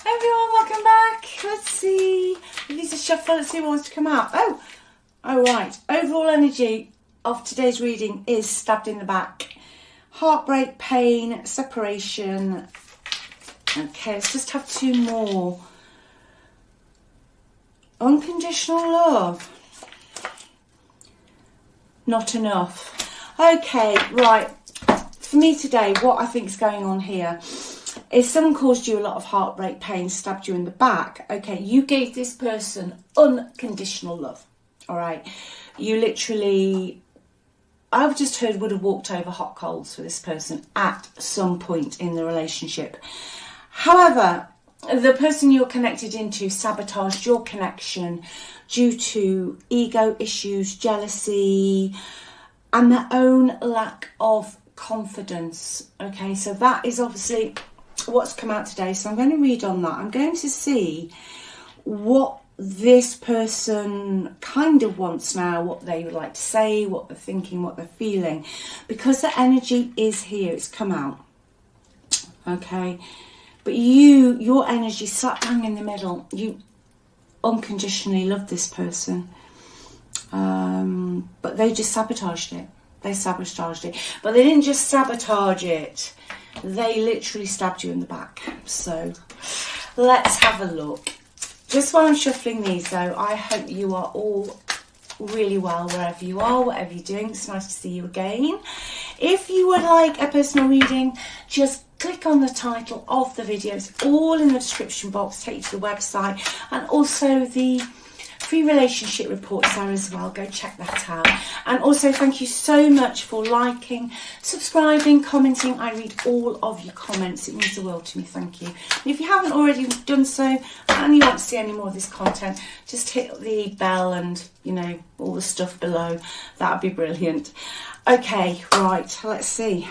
Everyone, welcome back. Let's see. These are shuffle. Let's see who wants to come out. Oh, right. Overall energy of today's reading is stabbed in the back. Heartbreak, pain, separation. Okay, let's just have two more. Unconditional love. Not enough. Okay, right. For me today, what I think is going on here is someone caused you a lot of heartbreak, pain, stabbed you in the back. Okay, you gave this person unconditional love. All right. You literally, I've just heard, would have walked over hot coals for this person at some point in the relationship. However, the person you're connected into sabotaged your connection due to ego issues, jealousy, and their own lack of confidence. Okay, so that is obviously what's come out today. So I'm going to read on that. I'm going to see what this person kind of wants now, what they would like to say, what they're thinking, what they're feeling, because the energy is here. It's come out. Okay. But your energy sat bang in the middle. You unconditionally love this person. But they just sabotaged it. They sabotaged it. But they didn't just sabotage it. They literally stabbed you in the back. So let's have a look. Just while I'm shuffling these though, I hope you are all really well wherever you are, whatever you're doing. It's nice to see you again. If you would like a personal reading, just click on the title of the video. It's all in the description box, take you to the website, and also the free relationship reports there as well. Go check that out. And also thank you so much for liking, subscribing, commenting. I read all of your comments. It means the world to me. Thank you. And if you haven't already done so and you want to see any more of this content, just hit the bell and, you know, all the stuff below. That would be brilliant. Okay, right, let's see.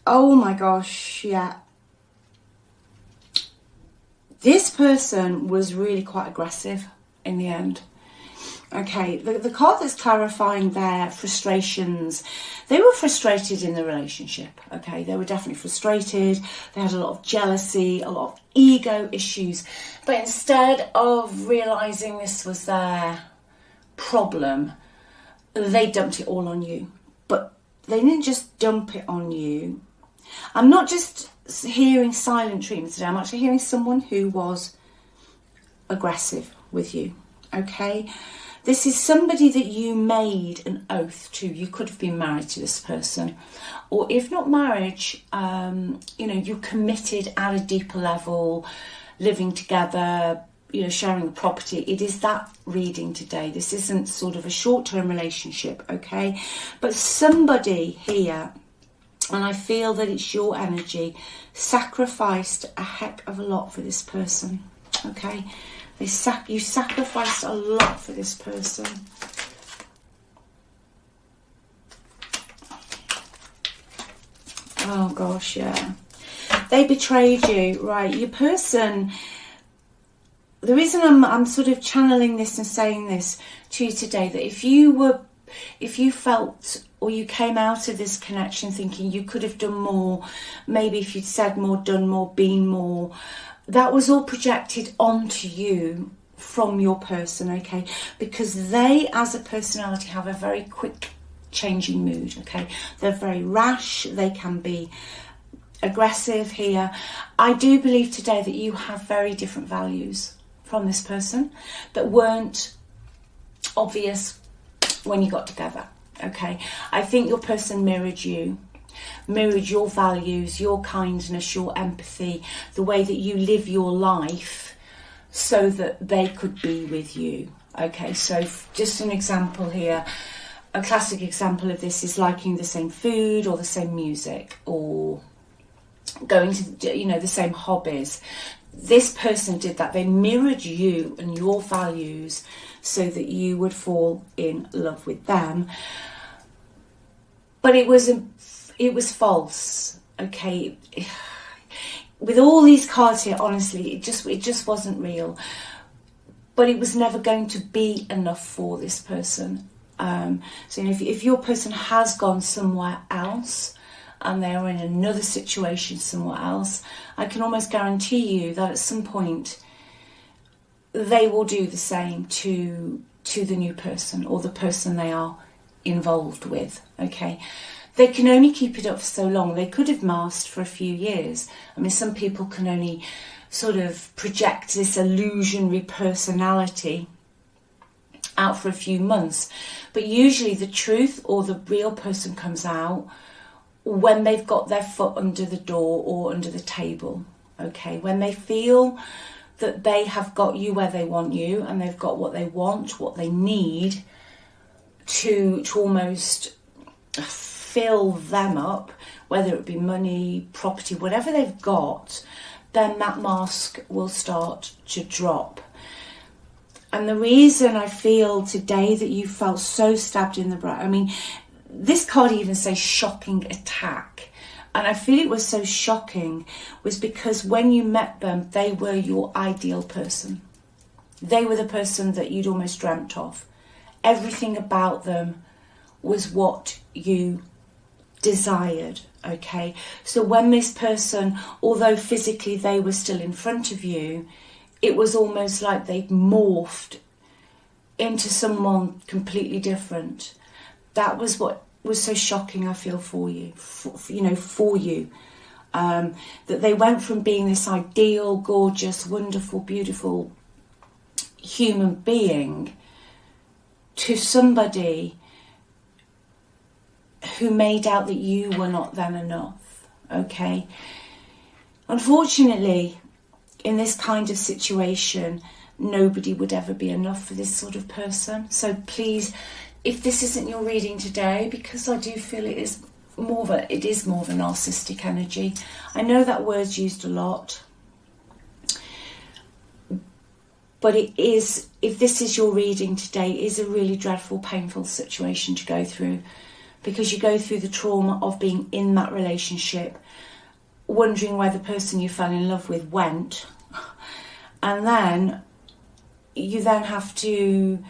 Oh my gosh, yeah. This person was really quite aggressive in the end. Okay, the card that's clarifying their frustrations, they were frustrated in the relationship, okay? They were definitely frustrated. They had a lot of jealousy, a lot of ego issues. But instead of realising this was their problem, they dumped it all on you. But they didn't just dump it on you. I'm not just hearing silent treatment today. I'm actually hearing someone who was aggressive with you. Okay, this is somebody that you made an oath to. You could have been married to this person, or if not marriage, you know, you committed at a deeper level, living together, you know, sharing the property. It is that reading today. This isn't sort of a short-term relationship, okay? But somebody here, and I feel that it's your energy, sacrificed a heck of a lot for this person, okay? You sacrificed a lot for this person. Oh gosh, yeah. They betrayed you, right? Your person, the reason I'm sort of channeling this and saying this to you today, that if you felt, or you came out of this connection thinking you could have done more, maybe if you'd said more, done more, been more, that was all projected onto you from your person, okay? Because they, as a personality, have a very quick changing mood, okay? They're very rash, they can be aggressive here. I do believe today that you have very different values from this person that weren't obvious when you got together, okay? I think your person mirrored you, mirrored your values, your kindness, your empathy, the way that you live your life, so that they could be with you, okay? So just an example here, a classic example of this is liking the same food or the same music, or going to, you know, the same hobbies. This person did that. They mirrored you and your values so that you would fall in love with them. But it was false, okay? With all these cards here, honestly, it just wasn't real. But it was never going to be enough for this person. So if your person has gone somewhere else, and they're in another situation somewhere else, I can almost guarantee you that at some point they will do the same to the new person or the person they are involved with. Okay, they can only keep it up for so long. They could have masked for a few years. I mean, some people can only sort of project this illusionary personality out for a few months, but usually the truth or the real person comes out when they've got their foot under the door or under the table. Okay, when they feel that they have got you where they want you, and they've got what they want, what they need to almost fill them up, whether it be money, property, whatever they've got, then that mask will start to drop. And the reason I feel today that you felt so stabbed in the back, I mean, this card even says shocking attack. And I feel it was so shocking was because when you met them, they were your ideal person. They were the person that you'd almost dreamt of. Everything about them was what you desired, okay? So when this person, although physically they were still in front of you, it was almost like they'd morphed into someone completely different. That was what was so shocking, I feel, for you, for you. That they went from being this ideal, gorgeous, wonderful, beautiful human being to somebody who made out that you were not then enough, okay? Unfortunately, in this kind of situation, nobody would ever be enough for this sort of person. So please, if this isn't your reading today, because I do feel it is more of a narcissistic energy. I know that word's used a lot, but it is, if this is your reading today, it is a really dreadful, painful situation to go through, because you go through the trauma of being in that relationship, wondering where the person you fell in love with went, and then you then have to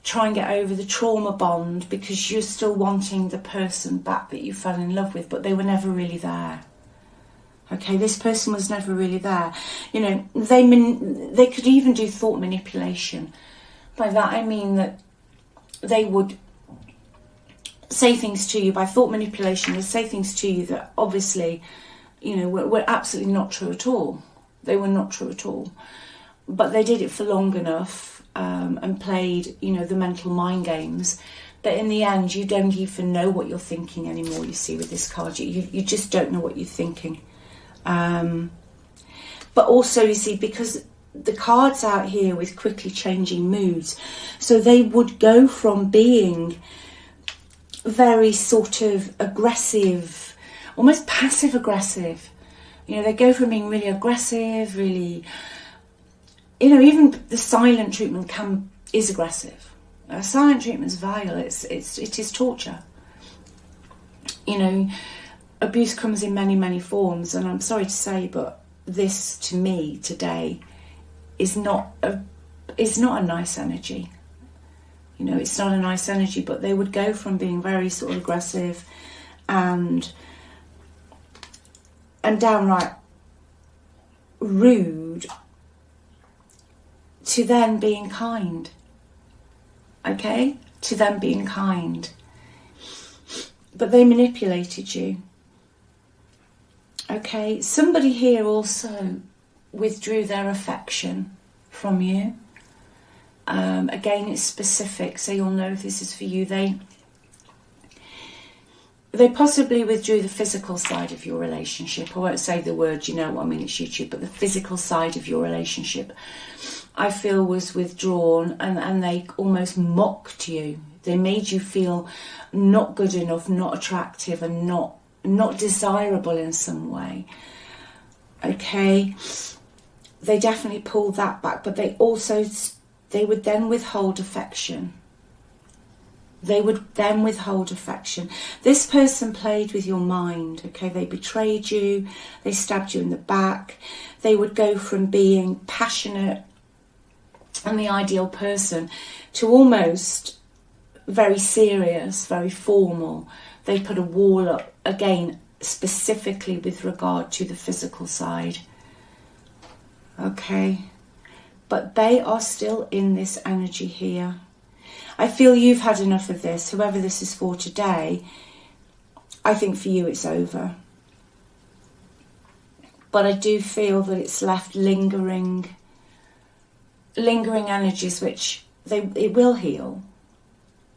try and get over the trauma bond because you're still wanting the person back that you fell in love with, but they were never really there. Okay, this person was never really there. You know, they could even do thought manipulation. By that I mean that they would say things to you. By thought manipulation, they say things to you that obviously, you know, were absolutely not true at all. They were not true at all. But they did it for long enough and played, you know, the mental mind games, that in the end you don't even know what you're thinking anymore, you see, with this card. You just don't know what you're thinking. But also, you see, because the cards out here with quickly changing moods, so they would go from being very sort of aggressive, almost passive aggressive. You know, they go from being really aggressive, really, you know, even the silent treatment is aggressive. Silent treatment is vile. It is torture. You know, abuse comes in many, many forms, and I'm sorry to say, but this to me today is not a nice energy. You know, it's not a nice energy, but they would go from being very sort of aggressive and downright rude to then being kind. Okay? To them being kind. But they manipulated you. Okay? Somebody here also withdrew their affection from you. Again, it's specific, so you'll know if this is for you. They possibly withdrew the physical side of your relationship. I won't say the word, you know what I mean, it's YouTube, but the physical side of your relationship, I feel, was withdrawn, and they almost mocked you. They made you feel not good enough, not attractive, and not desirable in some way. Okay? They definitely pulled that back, but they would then withhold affection. They would then withhold affection. This person played with your mind, okay? They betrayed you. They stabbed you in the back. They would go from being passionate and the ideal person to almost very serious, very formal. They put a wall up, again, specifically with regard to the physical side. Okay, but they are still in this energy here. I feel you've had enough of this. Whoever this is for today, I think for you it's over. But I do feel that it's left lingering energies, which it will heal.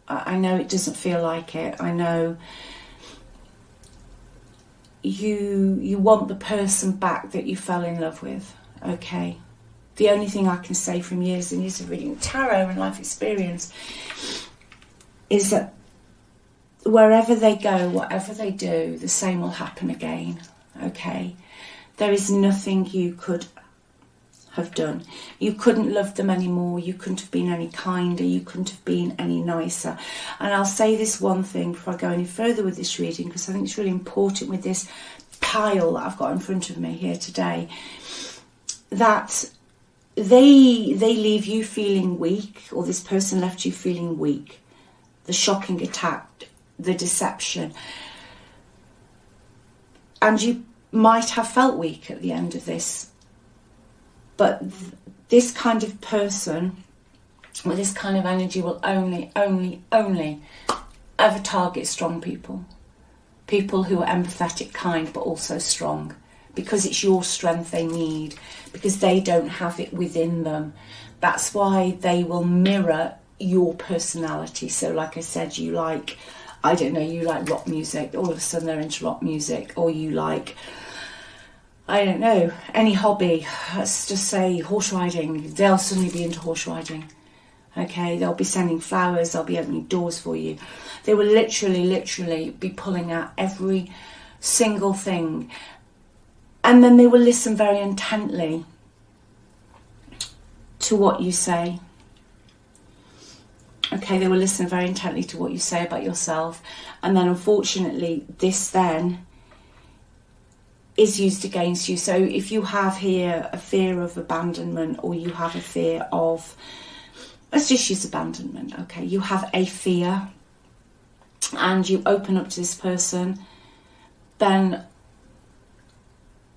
I know it doesn't feel like it. I know you want the person back that you fell in love with. Okay. The only thing I can say from years and years of reading tarot and life experience is that wherever they go, whatever they do, the same will happen again. Okay. There is nothing you could have done. You couldn't love them anymore. You couldn't have been any kinder. You couldn't have been any nicer. And I'll say this one thing before I go any further with this reading, because I think it's really important with this pile that I've got in front of me here today, that they leave you feeling weak, or this person left you feeling weak. The shocking attack, the deception. And you might have felt weak at the end of this. But this kind of person with this kind of energy will only ever target strong people. People who are empathetic, kind, but also strong. Because it's your strength they need. Because they don't have it within them. That's why they will mirror your personality. So like I said, you like, I don't know, you like rock music. All of a sudden they're into rock music. Or you like, I don't know, any hobby. Let's just say horse riding. They'll suddenly be into horse riding. Okay, they'll be sending flowers. They'll be opening doors for you. They will literally be pulling out every single thing. And then they will listen very intently to what you say. Okay, they will listen very intently to what you say about yourself. And then unfortunately, this then is used against you. So if you have here a fear of abandonment, or you have a fear of, let's just use abandonment, okay? You have a fear and you open up to this person, then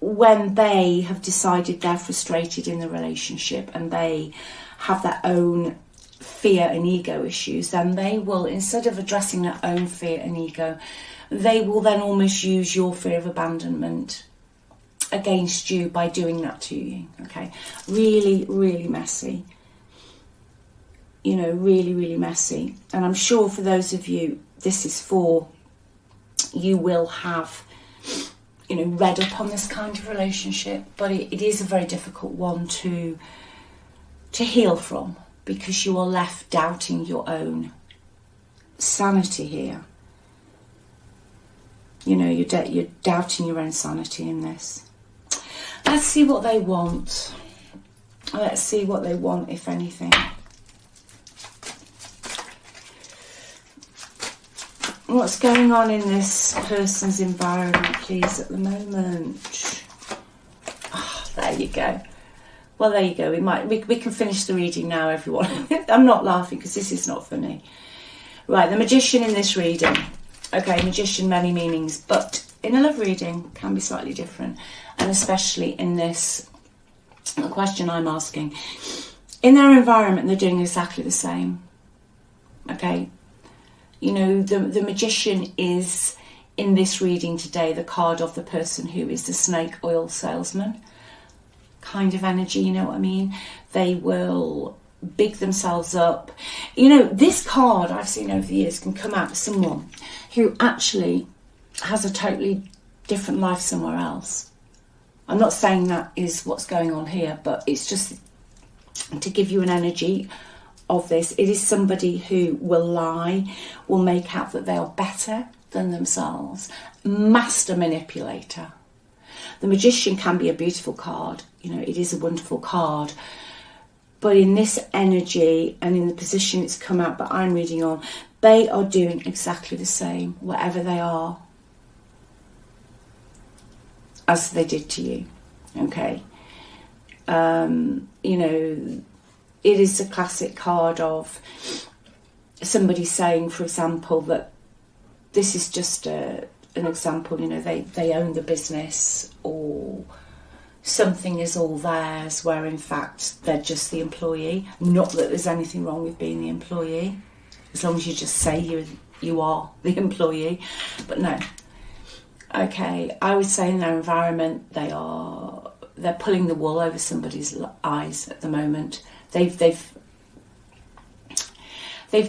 when they have decided they're frustrated in the relationship and they have their own fear and ego issues, then they will, instead of addressing their own fear and ego, they will then almost use your fear of abandonment against you by doing that to you. Okay, really messy. You know, really messy. And I'm sure for those of you this is for, you will have, you know, read up on this kind of relationship, but it is a very difficult one to heal from, because you are left doubting your own sanity here. You know, you're doubting your own sanity in this. Let's see what they want. Let's see what they want, if anything. What's going on in this person's environment, please, at the moment? Oh, there you go. Well, there you go. We can finish the reading now, everyone. I'm not laughing because this is not funny. Right, the Magician in this reading. Okay, Magician, many meanings, but in a love reading can be slightly different, and especially in this question I'm asking. In their environment, they're doing exactly the same. Okay. You know, the Magician is, in this reading today, the card of the person who is the snake oil salesman kind of energy, you know what I mean? They will big themselves up. You know, this card I've seen over the years can come out to someone who actually has a totally different life somewhere else. I'm not saying that is what's going on here, but it's just to give you an energy of this. It is somebody who will lie, will make out that they are better than themselves. Master manipulator. The Magician can be a beautiful card. You know, it is a wonderful card. But in this energy and in the position it's come out that I'm reading on, they are doing exactly the same, wherever they are, as they did to you. Okay. You know, it is a classic card of somebody saying, for example, that this is just a an example, you know, they own the business, or something is all theirs, where in fact they're just the employee. Not that there's anything wrong with being the employee, as long as you just say you are the employee. But no. Okay, I would say in their environment they're pulling the wool over somebody's eyes at the moment. They've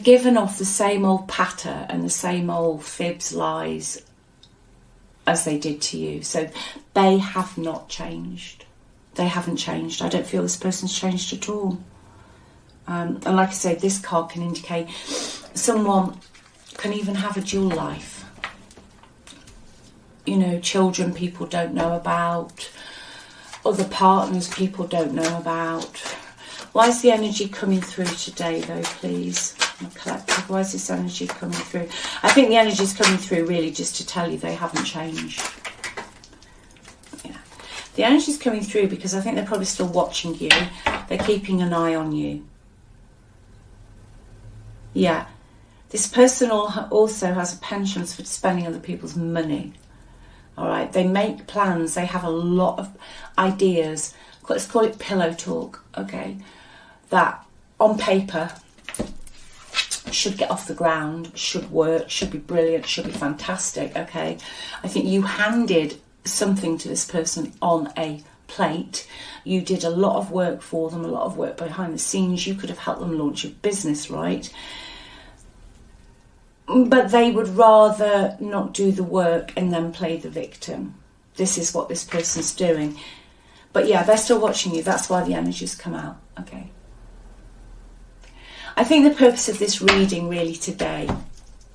given off the same old patter and the same old fibs, lies as they did to you. So they have not changed. They haven't changed. I don't feel this person's changed at all. And like I say, this card can indicate someone can even have a dual life. You know, children people don't know about, other partners people don't know about. Why is the energy coming through today, though, please? My collective, why is this energy coming through? I think the energy is coming through really just to tell you they haven't changed. Yeah. The energy is coming through because I think they're probably still watching you. They're keeping an eye on you. Yeah. This person also has a penchant for spending other people's money. All right. They make plans. They have a lot of ideas. Let's call it pillow talk. Okay. That on paper should get off the ground, should work, should be brilliant, should be fantastic. Okay. I think you handed something to this person on a plate. You did a lot of work for them, a lot of work behind the scenes. You could have helped them launch a business, right? But they would rather not do the work and then play the victim. This is what this person's doing. But yeah, they're still watching you. That's why the energies come out. Okay. I think the purpose of this reading really today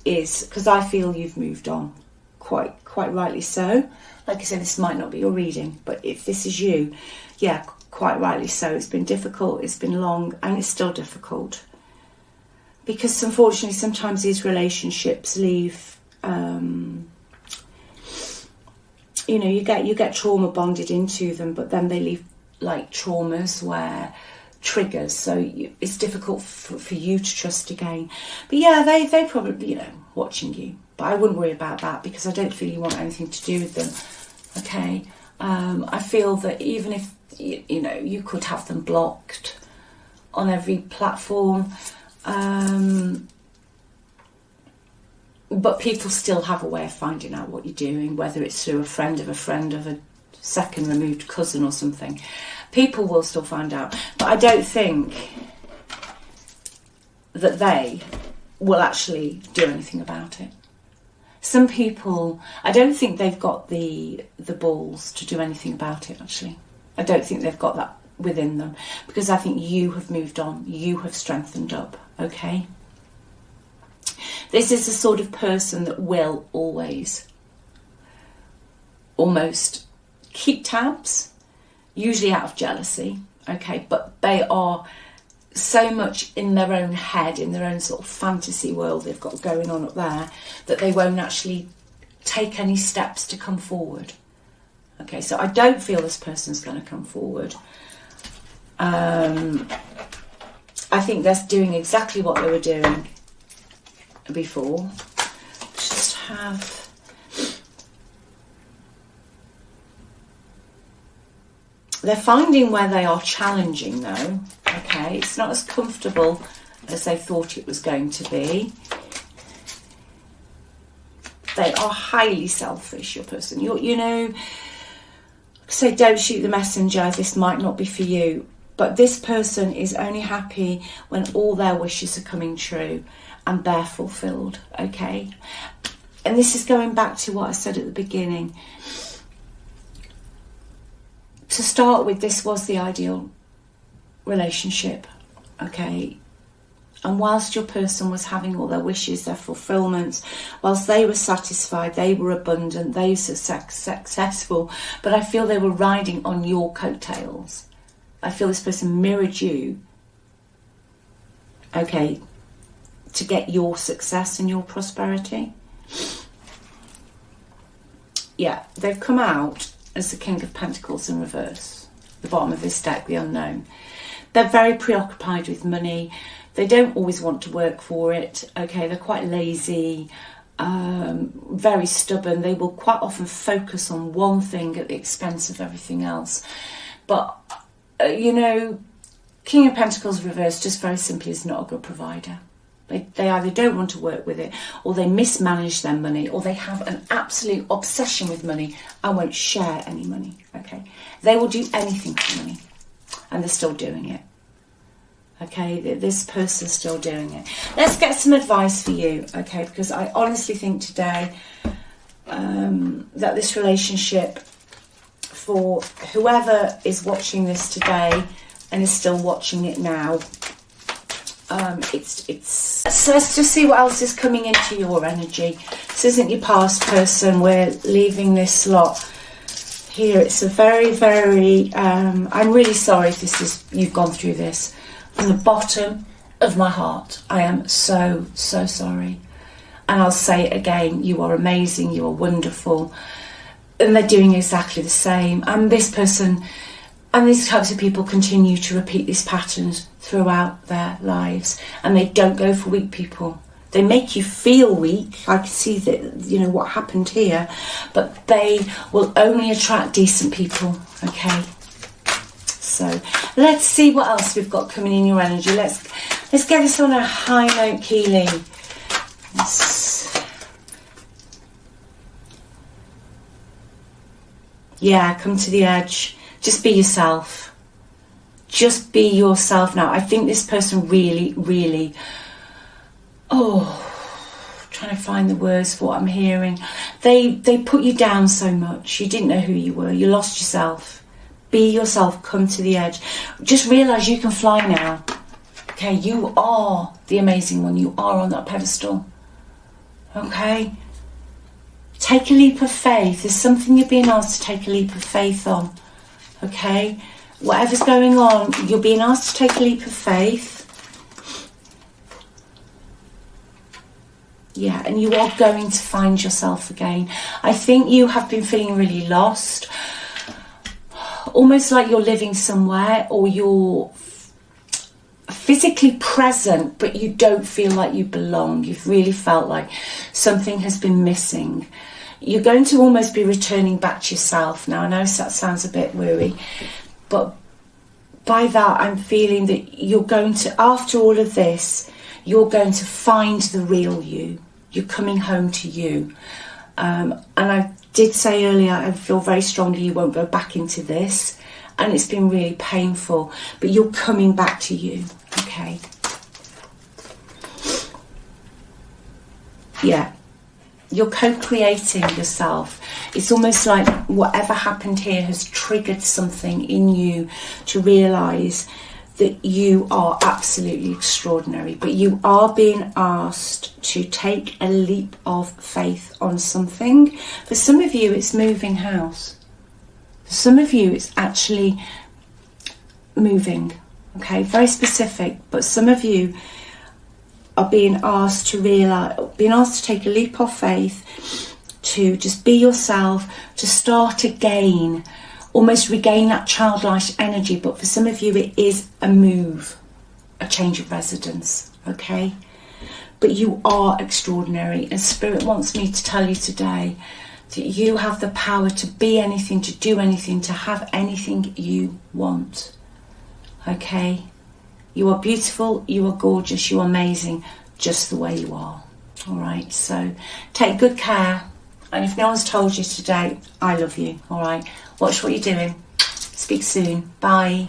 is because I feel you've moved on. Quite rightly so. Like I said, this might not be your reading, but if this is you, yeah, quite rightly so. It's been difficult, it's been long, and it's still difficult. Because unfortunately, sometimes these relationships leave, you know, you get trauma bonded into them, but then they leave like traumas where triggers, so it's difficult for you to trust again. But yeah, they probably, you know, watching you. But I wouldn't worry about that because I don't feel you want anything to do with them. Okay, I feel that even if you know, you could have them blocked on every platform. But people still have a way of finding out what you're doing, whether it's through a friend of a second removed cousin or something. People will still find out, but I don't think that they will actually do anything about it. Some people, I don't think they've got the balls to do anything about it, actually. I don't think they've got that within them, because I think you have moved on, you have strengthened up, okay? This is the sort of person that will always almost keep tabs, usually out of jealousy, okay? But they are so much in their own head, in their own sort of fantasy world they've got going on up there, that they won't actually take any steps to come forward. Okay, so I don't feel this person's going to come forward. I think they're doing exactly what they were doing before. Just have... They're finding where they are challenging though. Okay, it's not as comfortable as they thought it was going to be. They are highly selfish, your person. You know, say don't shoot the messenger, this might not be for you. But this person is only happy when all their wishes are coming true and they're fulfilled, okay? And this is going back to what I said at the beginning. To start with, this was the ideal relationship, okay? And whilst your person was having all their wishes, their fulfillments, whilst they were satisfied, they were abundant, they were successful, but I feel they were riding on your coattails. I feel this person mirrored you, okay, to get your success and your prosperity. Yeah, they've come out as the King of Pentacles in reverse, the bottom of this deck, the unknown. They're very preoccupied with money. They don't always want to work for it, okay? They're quite lazy. very stubborn. They will quite often focus on one thing at the expense of everything else. But, you know, King of Pentacles reversed just very simply is not a good provider. They either don't want to work with it, or they mismanage their money, or they have an absolute obsession with money and won't share any money, okay? They will do anything for money, and they're still doing it. Okay, this person's still doing it. Let's get some advice for you, okay? Because I honestly think today that this relationship, for whoever is watching this today and is still watching it now, so let's just see what else is coming into your energy. This isn't your past person. We're leaving this lot here. It's a very, very, I'm really sorry if you've gone through this. From the bottom of my heart, I am so, so sorry. And I'll say it again, you are amazing, you are wonderful. And they're doing exactly the same. And this person and these types of people continue to repeat these patterns throughout their lives. And they don't go for weak people. They make you feel weak. I can see that, you know, what happened here. But they will only attract decent people, okay? So let's see what else we've got coming in your energy. Let's get this on a high note, Keeley. Yeah, come to the edge. Just be yourself. Just be yourself now. I think this person really, really, trying to find the words for what I'm hearing. They put you down so much. You didn't know who you were. You lost yourself. Be yourself, come to the edge. Just realise you can fly now. Okay, you are the amazing one. You are on that pedestal. Okay? Take a leap of faith. There's something you're being asked to take a leap of faith on. Okay? Whatever's going on, you're being asked to take a leap of faith. Yeah, and you are going to find yourself again. I think you have been feeling really lost. Almost like you're living somewhere, or you're physically present but you don't feel like you belong. You've really felt like something has been missing. You're going to almost be returning back to yourself now. I know that sounds a bit weary, but by that I'm feeling that you're going to, after all of this, you're going to find the real you. You're coming home to you. And I did say earlier, I feel very strongly you won't go back into this, and it's been really painful, but you're coming back to you, okay? Yeah, you're co-creating yourself. It's almost like whatever happened here has triggered something in you to realise that you are absolutely extraordinary, but you are being asked to take a leap of faith on something. For some of you, it's moving house. For some of you, it's actually moving, okay? Very specific, but some of you are being asked to take a leap of faith, to just be yourself, to start again, almost regain that childlike energy. But for some of you, it is a move, a change of residence, okay? But you are extraordinary, and Spirit wants me to tell you today that you have the power to be anything, to do anything, to have anything you want, okay? You are beautiful, you are gorgeous, you are amazing, just the way you are, all right? So take good care, and if no one's told you today, I love you, all right? Watch what you're doing. Speak soon. Bye.